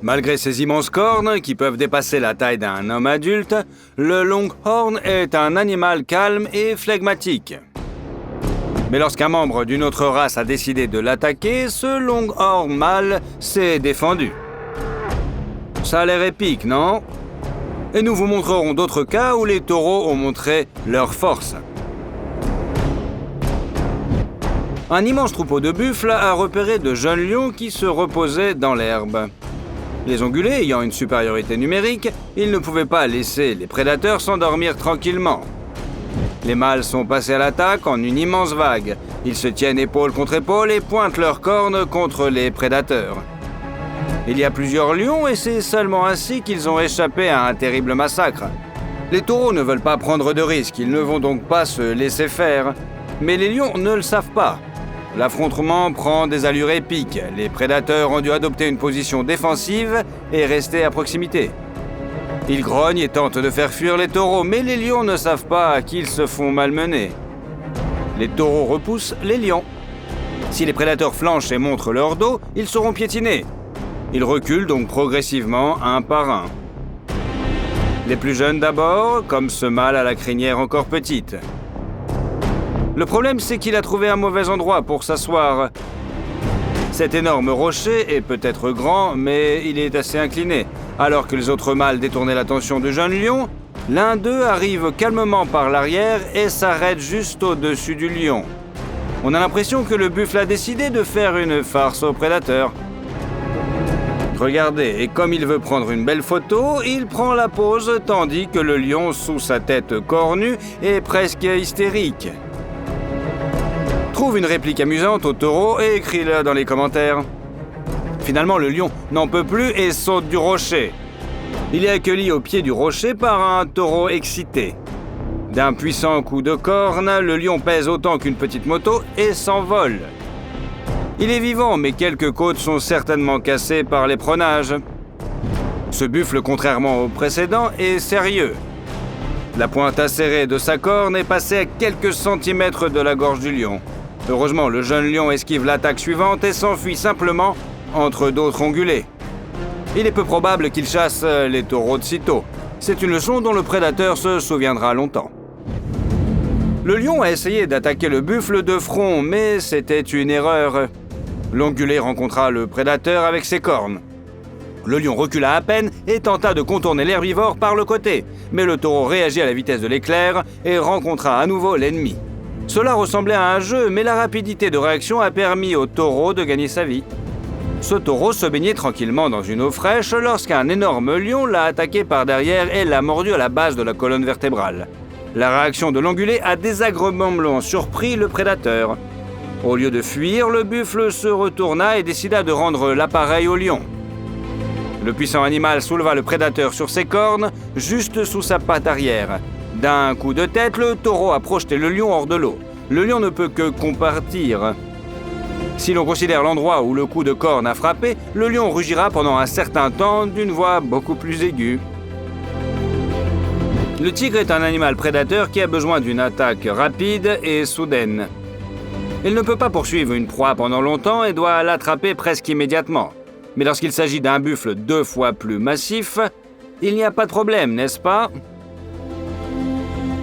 Malgré ses immenses cornes, qui peuvent dépasser la taille d'un homme adulte, le longhorn est un animal calme et flegmatique. Mais lorsqu'un membre d'une autre race a décidé de l'attaquer, ce longhorn mâle s'est défendu. Ça a l'air épique, non? Et nous vous montrerons d'autres cas où les taureaux ont montré leur force. Un immense troupeau de buffles a repéré de jeunes lions qui se reposaient dans l'herbe. Les ongulés ayant une supériorité numérique, ils ne pouvaient pas laisser les prédateurs s'endormir tranquillement. Les mâles sont passés à l'attaque en une immense vague. Ils se tiennent épaule contre épaule et pointent leurs cornes contre les prédateurs. Il y a plusieurs lions et c'est seulement ainsi qu'ils ont échappé à un terrible massacre. Les taureaux ne veulent pas prendre de risques, ils ne vont donc pas se laisser faire. Mais les lions ne le savent pas. L'affrontement prend des allures épiques. Les prédateurs ont dû adopter une position défensive et rester à proximité. Ils grognent et tentent de faire fuir les taureaux, mais les lions ne savent pas qu'ils se font malmener. Les taureaux repoussent les lions. Si les prédateurs flanchent et montrent leur dos, ils seront piétinés. Ils reculent donc progressivement un par un. Les plus jeunes d'abord, comme ce mâle à la crinière encore petite. Le problème, c'est qu'il a trouvé un mauvais endroit pour s'asseoir. Cet énorme rocher est peut-être grand, mais il est assez incliné. Alors que les autres mâles détournaient l'attention du jeune lion, l'un d'eux arrive calmement par l'arrière et s'arrête juste au-dessus du lion. On a l'impression que le buffle a décidé de faire une farce au prédateur. Regardez, et comme il veut prendre une belle photo, il prend la pose tandis que le lion, sous sa tête cornue, est presque hystérique. Trouve une réplique amusante au taureau et écris-la dans les commentaires. Finalement, le lion n'en peut plus et saute du rocher. Il est accueilli au pied du rocher par un taureau excité. D'un puissant coup de corne, le lion pèse autant qu'une petite moto et s'envole. Il est vivant, mais quelques côtes sont certainement cassées par l'éperonage. Ce buffle, contrairement au précédent, est sérieux. La pointe acérée de sa corne est passée à quelques centimètres de la gorge du lion. Heureusement, le jeune lion esquive l'attaque suivante et s'enfuit simplement entre d'autres ongulés. Il est peu probable qu'il chasse les taureaux de sitôt. C'est une leçon dont le prédateur se souviendra longtemps. Le lion a essayé d'attaquer le buffle de front, mais c'était une erreur. L'ongulé rencontra le prédateur avec ses cornes. Le lion recula à peine et tenta de contourner l'herbivore par le côté, mais le taureau réagit à la vitesse de l'éclair et rencontra à nouveau l'ennemi. Cela ressemblait à un jeu, mais la rapidité de réaction a permis au taureau de gagner sa vie. Ce taureau se baignait tranquillement dans une eau fraîche lorsqu'un énorme lion l'a attaqué par derrière et l'a mordu à la base de la colonne vertébrale. La réaction de l'ongulé a désagréablement surpris le prédateur. Au lieu de fuir, le buffle se retourna et décida de rendre l'appareil au lion. Le puissant animal souleva le prédateur sur ses cornes, juste sous sa patte arrière. D'un coup de tête, le taureau a projeté le lion hors de l'eau. Le lion ne peut que compatir. Si l'on considère l'endroit où le coup de corne a frappé, le lion rugira pendant un certain temps d'une voix beaucoup plus aiguë. Le tigre est un animal prédateur qui a besoin d'une attaque rapide et soudaine. Il ne peut pas poursuivre une proie pendant longtemps et doit l'attraper presque immédiatement. Mais lorsqu'il s'agit d'un buffle 2 fois plus massif, il n'y a pas de problème, n'est-ce pas?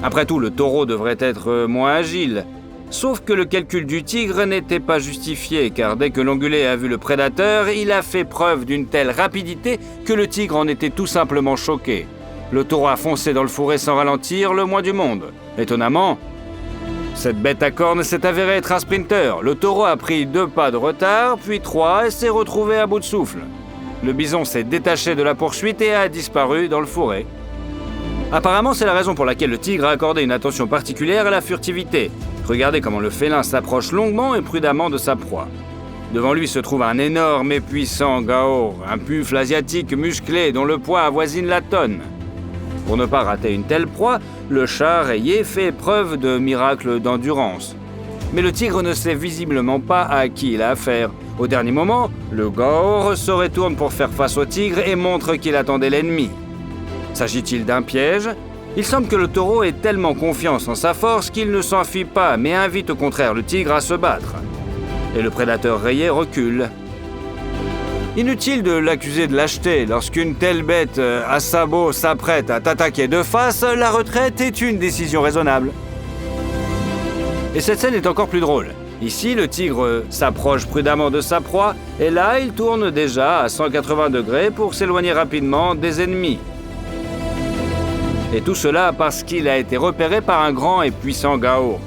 Après tout, le taureau devrait être moins agile. Sauf que le calcul du tigre n'était pas justifié, car dès que l'ongulé a vu le prédateur, il a fait preuve d'une telle rapidité que le tigre en était tout simplement choqué. Le taureau a foncé dans le fourré sans ralentir, le moins du monde. Étonnamment, cette bête à cornes s'est avérée être un sprinter. Le taureau a pris 2 pas de retard, puis 3 et s'est retrouvé à bout de souffle. Le bison s'est détaché de la poursuite et a disparu dans le fourré. Apparemment, c'est la raison pour laquelle le tigre a accordé une attention particulière à la furtivité. Regardez comment le félin s'approche longuement et prudemment de sa proie. Devant lui se trouve un énorme et puissant gaur, un buffle asiatique musclé dont le poids avoisine la tonne. Pour ne pas rater une telle proie, le chat rayé fait preuve de miracle d'endurance. Mais le tigre ne sait visiblement pas à qui il a affaire. Au dernier moment, le gaur se retourne pour faire face au tigre et montre qu'il attendait l'ennemi. S'agit-il d'un piège? Il semble que le taureau ait tellement confiance en sa force qu'il ne s'enfuit pas, mais invite au contraire le tigre à se battre. Et le prédateur rayé recule. Inutile de l'accuser de lâcheté. Lorsqu'une telle bête à sabots s'apprête à t'attaquer de face, la retraite est une décision raisonnable. Et cette scène est encore plus drôle. Ici, le tigre s'approche prudemment de sa proie, et là, il tourne déjà à 180 degrés pour s'éloigner rapidement des ennemis. Et tout cela parce qu'il a été repéré par un grand et puissant Gaour.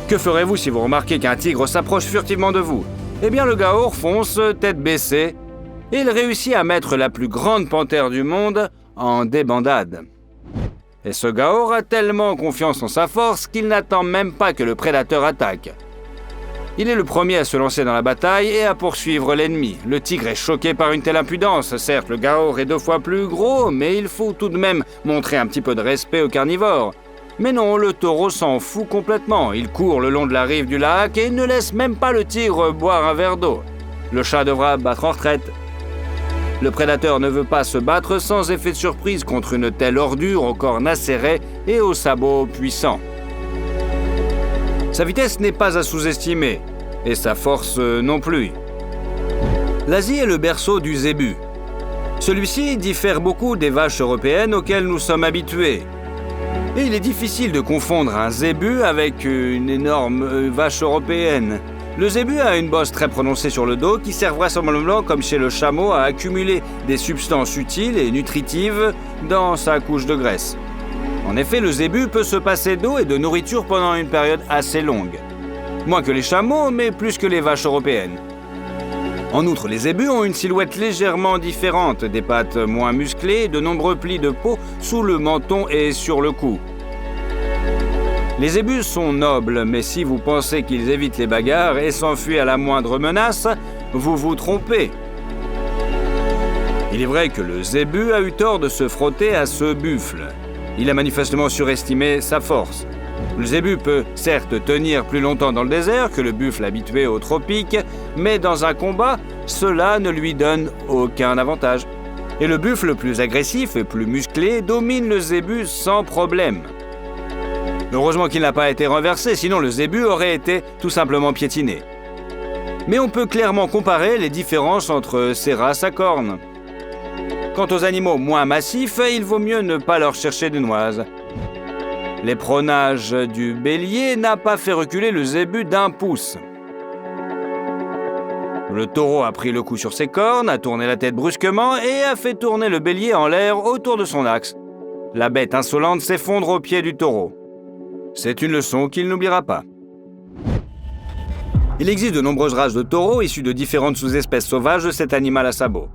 Que ferez-vous si vous remarquez qu'un tigre s'approche furtivement de vous? Eh bien, le Gaour fonce, tête baissée, et il réussit à mettre la plus grande panthère du monde en débandade. Et ce Gaour a tellement confiance en sa force qu'il n'attend même pas que le prédateur attaque. Il est le premier à se lancer dans la bataille et à poursuivre l'ennemi. Le tigre est choqué par une telle impudence. Certes, le Gaour est 2 fois plus gros, mais il faut tout de même montrer un petit peu de respect aux carnivores. Mais non, le taureau s'en fout complètement. Il court le long de la rive du lac et ne laisse même pas le tigre boire un verre d'eau. Le chat devra battre en retraite. Le prédateur ne veut pas se battre sans effet de surprise contre une telle ordure au corps acéré et aux sabots puissants. Sa vitesse n'est pas à sous-estimer, et sa force non plus. L'Asie est le berceau du zébu. Celui-ci diffère beaucoup des vaches européennes auxquelles nous sommes habitués. Et il est difficile de confondre un zébu avec une énorme vache européenne. Le zébu a une bosse très prononcée sur le dos qui sert vraisemblablement, comme chez le chameau, à accumuler des substances utiles et nutritives dans sa couche de graisse. En effet, le zébu peut se passer d'eau et de nourriture pendant une période assez longue. Moins que les chameaux, mais plus que les vaches européennes. En outre, les zébus ont une silhouette légèrement différente, des pattes moins musclées et de nombreux plis de peau sous le menton et sur le cou. Les zébus sont nobles, mais si vous pensez qu'ils évitent les bagarres et s'enfuient à la moindre menace, vous vous trompez. Il est vrai que le zébu a eu tort de se frotter à ce buffle. Il a manifestement surestimé sa force. Le zébu peut certes tenir plus longtemps dans le désert que le buffle habitué aux tropiques, mais dans un combat, cela ne lui donne aucun avantage. Et le buffle plus agressif et plus musclé domine le zébu sans problème. Heureusement qu'il n'a pas été renversé, sinon le zébu aurait été tout simplement piétiné. Mais on peut clairement comparer les différences entre ces races à cornes. Quant aux animaux moins massifs, il vaut mieux ne pas leur chercher des noises. L'éperonnage du bélier n'a pas fait reculer le zébu d'1 pouce. Le taureau a pris le coup sur ses cornes, a tourné la tête brusquement et a fait tourner le bélier en l'air autour de son axe. La bête insolente s'effondre aux pieds du taureau. C'est une leçon qu'il n'oubliera pas. Il existe de nombreuses races de taureaux issues de différentes sous-espèces sauvages de cet animal à sabots.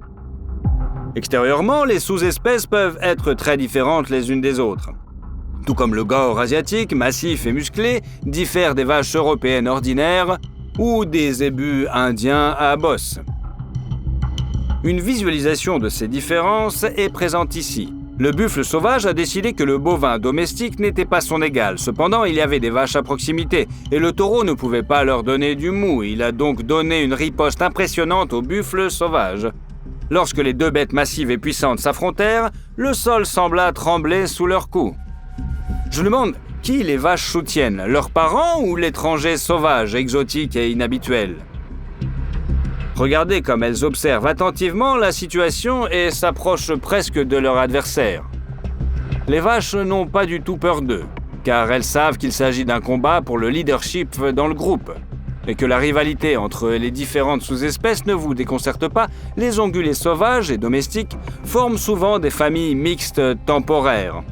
Extérieurement, les sous-espèces peuvent être très différentes les unes des autres. Tout comme le Gaour asiatique, massif et musclé, diffère des vaches européennes ordinaires ou des zébus indiens à bosse. Une visualisation de ces différences est présente ici. Le buffle sauvage a décidé que le bovin domestique n'était pas son égal. Cependant, il y avait des vaches à proximité et le taureau ne pouvait pas leur donner du mou. Il a donc donné une riposte impressionnante au buffle sauvage. Lorsque les 2 bêtes massives et puissantes s'affrontèrent, le sol sembla trembler sous leurs coups. Je demande qui les vaches soutiennent, leurs parents ou l'étranger sauvage, exotique et inhabituel? Regardez comme elles observent attentivement la situation et s'approchent presque de leur adversaire. Les vaches n'ont pas du tout peur d'eux, car elles savent qu'il s'agit d'un combat pour le leadership dans le groupe, et que la rivalité entre les différentes sous-espèces ne vous déconcerte pas. Les ongulés sauvages et domestiques forment souvent des familles mixtes temporaires.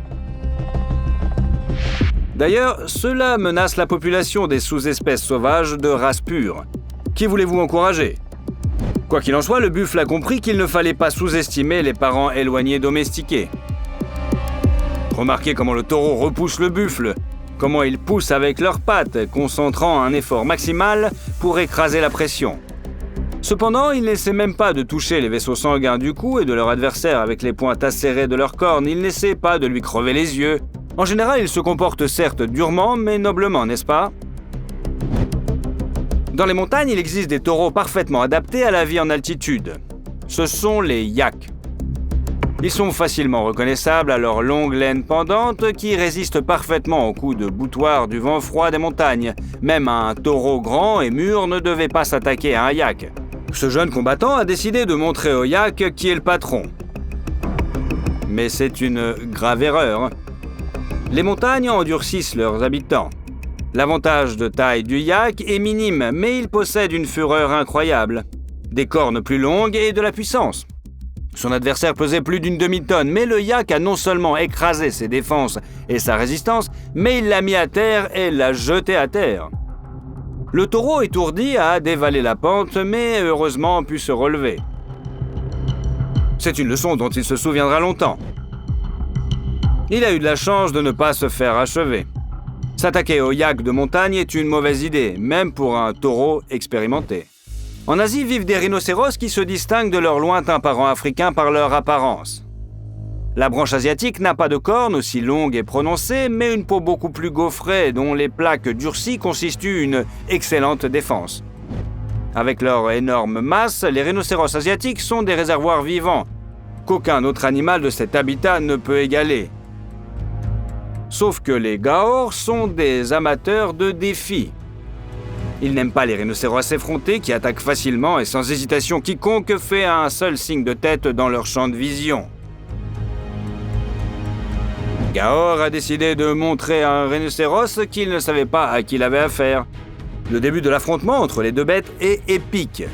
D'ailleurs, cela menace la population des sous-espèces sauvages de race pure. Qui voulez-vous encourager? Quoi qu'il en soit, le buffle a compris qu'il ne fallait pas sous-estimer les parents éloignés domestiqués. Remarquez comment le taureau repousse le buffle, comment ils poussent avec leurs pattes, concentrant un effort maximal pour écraser la pression. Cependant, ils n'essaient même pas de toucher les vaisseaux sanguins du cou et de leur adversaire avec les pointes acérées de leurs cornes. Ils n'essaient pas de lui crever les yeux. En général, ils se comportent certes durement, mais noblement, n'est-ce pas? Dans les montagnes, il existe des taureaux parfaitement adaptés à la vie en altitude. Ce sont les yaks. Ils sont facilement reconnaissables à leur longue laine pendante qui résiste parfaitement aux coups de boutoir du vent froid des montagnes. Même un taureau grand et mûr ne devait pas s'attaquer à un yak. Ce jeune combattant a décidé de montrer au yak qui est le patron. Mais c'est une grave erreur. Les montagnes endurcissent leurs habitants. L'avantage de taille du yak est minime, mais il possède une fureur incroyable, des cornes plus longues et de la puissance. Son adversaire pesait plus d'une demi-tonne, mais le yak a non seulement écrasé ses défenses et sa résistance, mais il l'a mis à terre et l'a jeté à terre. Le taureau étourdi a dévalé la pente, mais heureusement pu se relever. C'est une leçon dont il se souviendra longtemps. Il a eu de la chance de ne pas se faire achever. S'attaquer au yak de montagne est une mauvaise idée, même pour un taureau expérimenté. En Asie vivent des rhinocéros qui se distinguent de leurs lointains parents africains par leur apparence. La branche asiatique n'a pas de cornes aussi longues et prononcées, mais une peau beaucoup plus gaufrée dont les plaques durcies constituent une excellente défense. Avec leur énorme masse, les rhinocéros asiatiques sont des réservoirs vivants, qu'aucun autre animal de cet habitat ne peut égaler. Sauf que les gaors sont des amateurs de défis. Ils n'aiment pas les rhinocéros effrontés qui attaquent facilement et sans hésitation quiconque fait un seul signe de tête dans leur champ de vision. Gaor a décidé de montrer à un rhinocéros qu'il ne savait pas à qui il avait affaire. Le début de l'affrontement entre les deux bêtes est épique.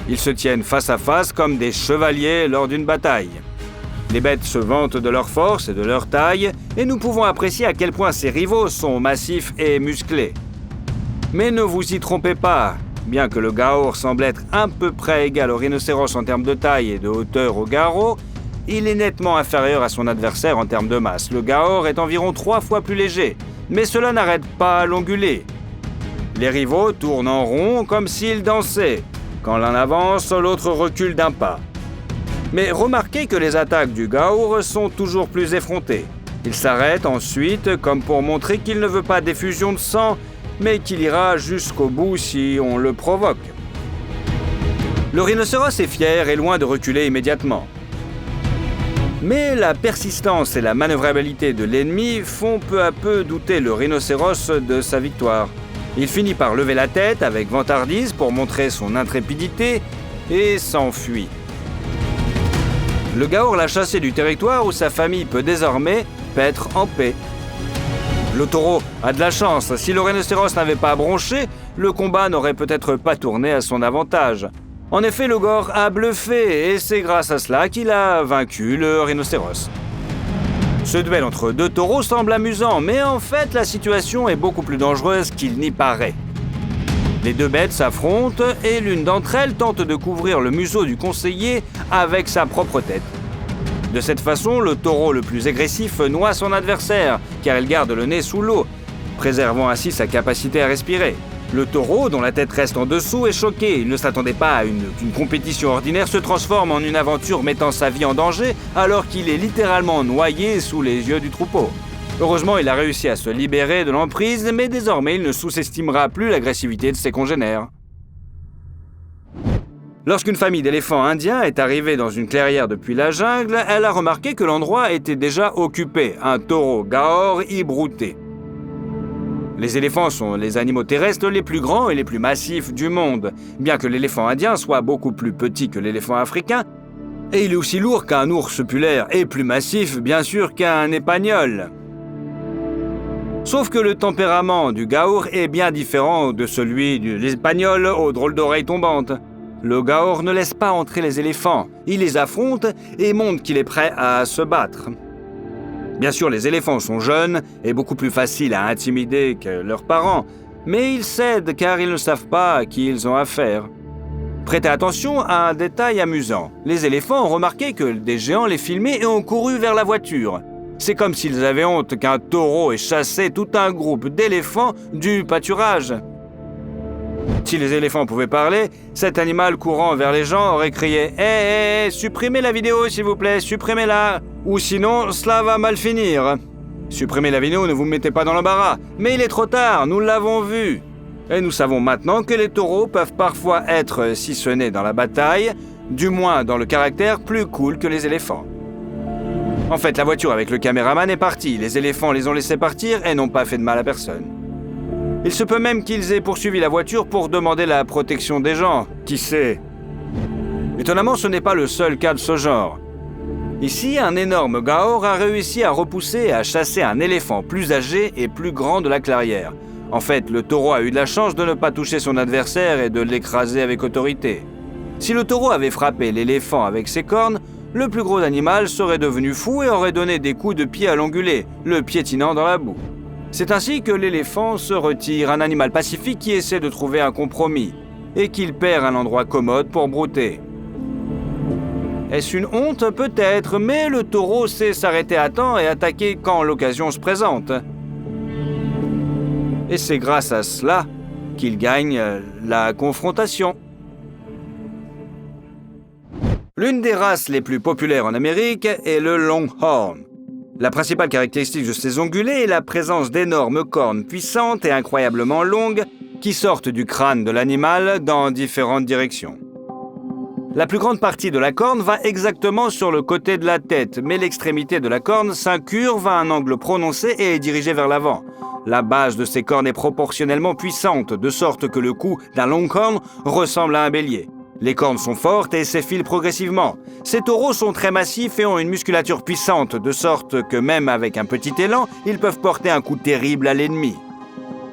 Ils se tiennent face à face comme des chevaliers lors d'une bataille. Les bêtes se vantent de leur force et de leur taille, et nous pouvons apprécier à quel point ces rivaux sont massifs et musclés. Mais ne vous y trompez pas, bien que le gaor semble être à peu près égal au rhinocéros en termes de taille et de hauteur au garrot, il est nettement inférieur à son adversaire en termes de masse. Le gaor est environ 3 fois plus léger, mais cela n'arrête pas à l'onguler. Les rivaux tournent en rond comme s'ils dansaient. Quand l'un avance, l'autre recule d'un pas. Mais remarquez que les attaques du gaor sont toujours plus effrontées. Il s'arrête ensuite comme pour montrer qu'il ne veut pas d'effusion de sang, mais qu'il ira jusqu'au bout si on le provoque. Le rhinocéros est fier et loin de reculer immédiatement. Mais la persistance et la manœuvrabilité de l'ennemi font peu à peu douter le rhinocéros de sa victoire. Il finit par lever la tête avec vantardise pour montrer son intrépidité et s'enfuit. Le gaor l'a chassé du territoire où sa famille peut désormais paître en paix. Le taureau a de la chance. Si le rhinocéros n'avait pas bronché, le combat n'aurait peut-être pas tourné à son avantage. En effet, le gaor a bluffé et c'est grâce à cela qu'il a vaincu le rhinocéros. Ce duel entre deux taureaux semble amusant, mais en fait, la situation est beaucoup plus dangereuse qu'il n'y paraît. Les deux bêtes s'affrontent et l'une d'entre elles tente de couvrir le museau du conseiller avec sa propre tête. De cette façon, le taureau le plus agressif noie son adversaire, car il garde le nez sous l'eau, préservant ainsi sa capacité à respirer. Le taureau, dont la tête reste en dessous, est choqué. Il ne s'attendait pas à qu'une compétition ordinaire se transforme en une aventure mettant sa vie en danger, alors qu'il est littéralement noyé sous les yeux du troupeau. Heureusement, il a réussi à se libérer de l'emprise, mais désormais, il ne sous-estimera plus l'agressivité de ses congénères. Lorsqu'une famille d'éléphants indiens est arrivée dans une clairière depuis la jungle, elle a remarqué que l'endroit était déjà occupé, un taureau gaor y broutait. Les éléphants sont les animaux terrestres les plus grands et les plus massifs du monde, bien que l'éléphant indien soit beaucoup plus petit que l'éléphant africain, et il est aussi lourd qu'un ours polaire et plus massif, bien sûr, qu'un épagnol. Sauf que le tempérament du gaor est bien différent de celui de l'espagnol aux drôles d'oreilles tombantes. Le gaor ne laisse pas entrer les éléphants, il les affronte et montre qu'il est prêt à se battre. Bien sûr, les éléphants sont jeunes et beaucoup plus faciles à intimider que leurs parents, mais ils cèdent car ils ne savent pas à qui ils ont affaire. Prêtez attention à un détail amusant. Les éléphants ont remarqué que des géants les filmaient et ont couru vers la voiture. C'est comme s'ils avaient honte qu'un taureau ait chassé tout un groupe d'éléphants du pâturage. Si les éléphants pouvaient parler, cet animal courant vers les gens aurait crié « Hé, supprimez la vidéo s'il vous plaît, supprimez-la, ou sinon cela va mal finir. Supprimez la vidéo, ne vous mettez pas dans l'embarras. Mais il est trop tard, nous l'avons vu. Et nous savons maintenant que les taureaux peuvent parfois être, si ce n'est dans la bataille, du moins dans le caractère, plus cool que les éléphants. En fait, la voiture avec le caméraman est partie. Les éléphants les ont laissés partir et n'ont pas fait de mal à personne. Il se peut même qu'ils aient poursuivi la voiture pour demander la protection des gens. Qui sait? Étonnamment, ce n'est pas le seul cas de ce genre. Ici, un énorme gaor a réussi à repousser et à chasser un éléphant plus âgé et plus grand de la clairière. En fait, le taureau a eu de la chance de ne pas toucher son adversaire et de l'écraser avec autorité. Si le taureau avait frappé l'éléphant avec ses cornes, le plus gros animal serait devenu fou et aurait donné des coups de pied à l'ongulé, le piétinant dans la boue. C'est ainsi que l'éléphant se retire, un animal pacifique qui essaie de trouver un compromis, et qu'il perd un endroit commode pour brouter. Est-ce une honte? Peut-être, mais le taureau sait s'arrêter à temps et attaquer quand l'occasion se présente. Et c'est grâce à cela qu'il gagne la confrontation. L'une des races les plus populaires en Amérique est le Longhorn. La principale caractéristique de ces ongulés est la présence d'énormes cornes puissantes et incroyablement longues qui sortent du crâne de l'animal dans différentes directions. La plus grande partie de la corne va exactement sur le côté de la tête, mais l'extrémité de la corne s'incurve à un angle prononcé et est dirigée vers l'avant. La base de ces cornes est proportionnellement puissante, de sorte que le cou d'un longhorn ressemble à un bélier. Les cornes sont fortes et s'effilent progressivement. Ces taureaux sont très massifs et ont une musculature puissante, de sorte que même avec un petit élan, ils peuvent porter un coup terrible à l'ennemi.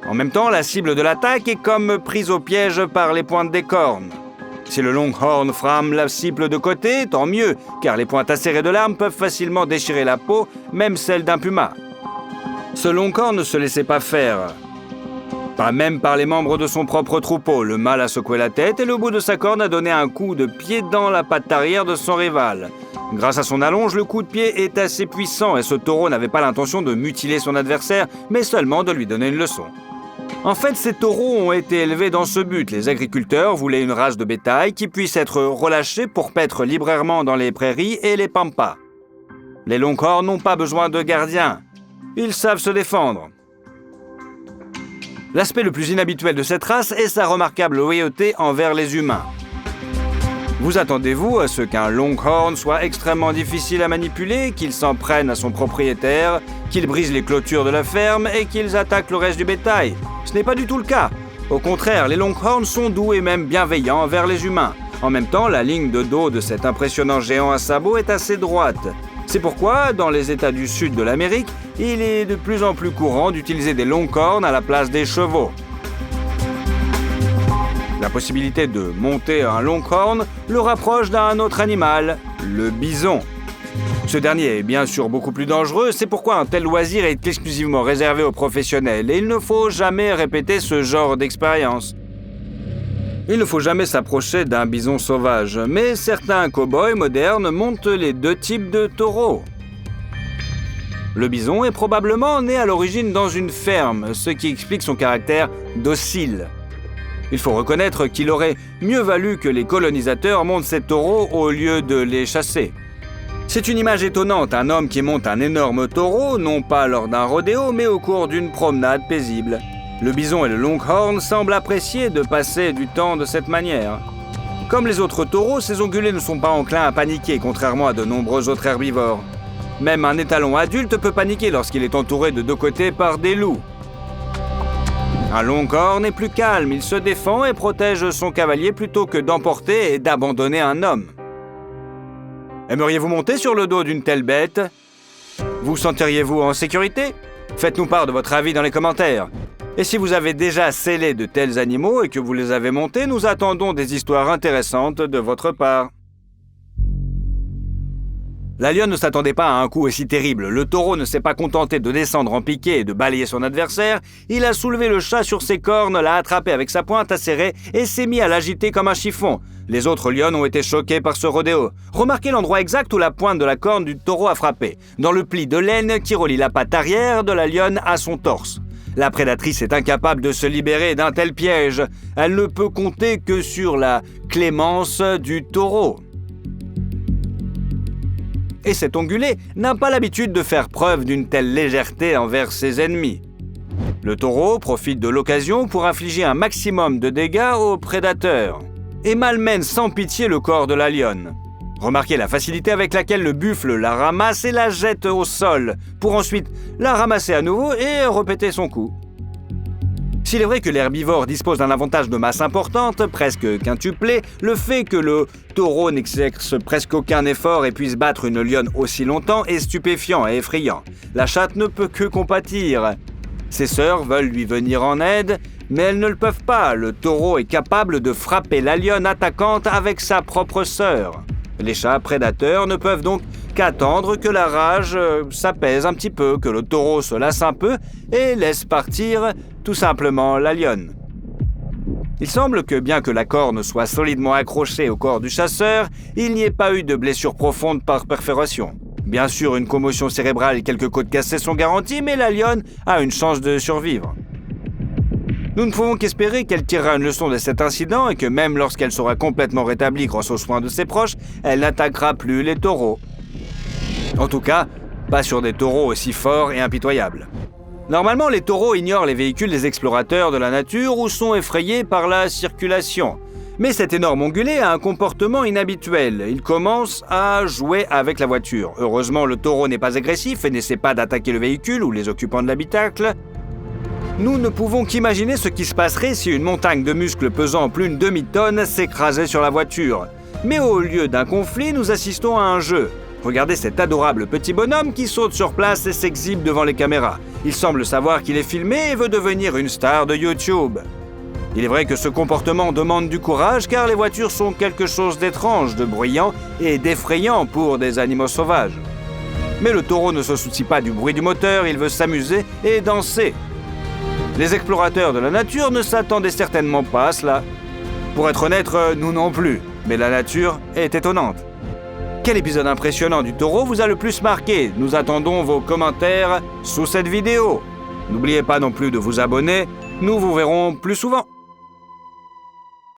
En même temps, la cible de l'attaque est comme prise au piège par les pointes des cornes. Si le longhorn frame la cible de côté, tant mieux, car les pointes acérées de l'arme peuvent facilement déchirer la peau, même celle d'un puma. Ce longhorn ne se laissait pas faire. Pas même par les membres de son propre troupeau. Le mâle a secoué la tête et le bout de sa corne a donné un coup de pied dans la patte arrière de son rival. Grâce à son allonge, le coup de pied est assez puissant et ce taureau n'avait pas l'intention de mutiler son adversaire, mais seulement de lui donner une leçon. En fait, ces taureaux ont été élevés dans ce but. Les agriculteurs voulaient une race de bétail qui puisse être relâchée pour paître librement dans les prairies et les pampas. Les longhorns n'ont pas besoin de gardiens. Ils savent se défendre. L'aspect le plus inhabituel de cette race est sa remarquable loyauté envers les humains. Vous attendez-vous à ce qu'un longhorn soit extrêmement difficile à manipuler, qu'il s'en prenne à son propriétaire, qu'il brise les clôtures de la ferme et qu'ils attaquent le reste du bétail? Ce n'est pas du tout le cas. Au contraire, les longhorns sont doux et même bienveillants envers les humains. En même temps, la ligne de dos de cet impressionnant géant à sabots est assez droite. C'est pourquoi, dans les États du sud de l'Amérique, il est de plus en plus courant d'utiliser des longhorns à la place des chevaux. La possibilité de monter un longhorn le rapproche d'un autre animal, le bison. Ce dernier est bien sûr beaucoup plus dangereux, c'est pourquoi un tel loisir est exclusivement réservé aux professionnels et il ne faut jamais répéter ce genre d'expérience. Il ne faut jamais s'approcher d'un bison sauvage, mais certains cow-boys modernes montent les deux types de taureaux. Le bison est probablement né à l'origine dans une ferme, ce qui explique son caractère docile. Il faut reconnaître qu'il aurait mieux valu que les colonisateurs montent ces taureaux au lieu de les chasser. C'est une image étonnante, un homme qui monte un énorme taureau, non pas lors d'un rodéo, mais au cours d'une promenade paisible. Le bison et le longhorn semblent apprécier de passer du temps de cette manière. Comme les autres taureaux, ces ongulés ne sont pas enclins à paniquer, contrairement à de nombreux autres herbivores. Même un étalon adulte peut paniquer lorsqu'il est entouré de deux côtés par des loups. Un longhorn est plus calme, il se défend et protège son cavalier plutôt que d'emporter et d'abandonner un homme. Aimeriez-vous monter sur le dos d'une telle bête? Vous sentiriez-vous en sécurité? Faites-nous part de votre avis dans les commentaires. Et si vous avez déjà scellé de tels animaux et que vous les avez montés, nous attendons des histoires intéressantes de votre part. La lionne ne s'attendait pas à un coup aussi terrible. Le taureau ne s'est pas contenté de descendre en piqué et de balayer son adversaire. Il a soulevé le chat sur ses cornes, l'a attrapé avec sa pointe acérée et s'est mis à l'agiter comme un chiffon. Les autres lionnes ont été choquées par ce rodéo. Remarquez l'endroit exact où la pointe de la corne du taureau a frappé, dans le pli de laine qui relie la patte arrière de la lionne à son torse. La prédatrice est incapable de se libérer d'un tel piège. Elle ne peut compter que sur la clémence du taureau. Et cet ongulé n'a pas l'habitude de faire preuve d'une telle légèreté envers ses ennemis. Le taureau profite de l'occasion pour infliger un maximum de dégâts aux prédateurs et malmène sans pitié le corps de la lionne. Remarquez la facilité avec laquelle le buffle la ramasse et la jette au sol, pour ensuite la ramasser à nouveau et répéter son coup. S'il est vrai que l'herbivore dispose d'un avantage de masse importante, presque quintuplé, le fait que le taureau n'exerce presque aucun effort et puisse battre une lionne aussi longtemps est stupéfiant et effrayant. La chatte ne peut que compatir. Ses sœurs veulent lui venir en aide, mais elles ne le peuvent pas. Le taureau est capable de frapper la lionne attaquante avec sa propre sœur. Les chats prédateurs ne peuvent donc qu'attendre que la rage s'apaise un petit peu, que le taureau se lasse un peu et laisse partir tout simplement la lionne. Il semble que bien que la corne soit solidement accrochée au corps du chasseur, il n'y ait pas eu de blessure profonde par perforation. Bien sûr, une commotion cérébrale et quelques côtes cassées sont garanties, mais la lionne a une chance de survivre. Nous ne pouvons qu'espérer qu'elle tirera une leçon de cet incident et que même lorsqu'elle sera complètement rétablie grâce aux soins de ses proches, elle n'attaquera plus les taureaux. En tout cas, pas sur des taureaux aussi forts et impitoyables. Normalement, les taureaux ignorent les véhicules des explorateurs de la nature ou sont effrayés par la circulation. Mais cet énorme ongulé a un comportement inhabituel. Il commence à jouer avec la voiture. Heureusement, le taureau n'est pas agressif et n'essaie pas d'attaquer le véhicule ou les occupants de l'habitacle. Nous ne pouvons qu'imaginer ce qui se passerait si une montagne de muscles pesant plus d'une demi-tonne s'écrasait sur la voiture. Mais au lieu d'un conflit, nous assistons à un jeu. Regardez cet adorable petit bonhomme qui saute sur place et s'exhibe devant les caméras. Il semble savoir qu'il est filmé et veut devenir une star de YouTube. Il est vrai que ce comportement demande du courage car les voitures sont quelque chose d'étrange, de bruyant et d'effrayant pour des animaux sauvages. Mais le taureau ne se soucie pas du bruit du moteur, il veut s'amuser et danser. Les explorateurs de la nature ne s'attendaient certainement pas à cela. Pour être honnête, nous non plus, mais la nature est étonnante. Quel épisode impressionnant du taureau vous a le plus marqué? Nous attendons vos commentaires sous cette vidéo. N'oubliez pas non plus de vous abonner, nous vous verrons plus souvent.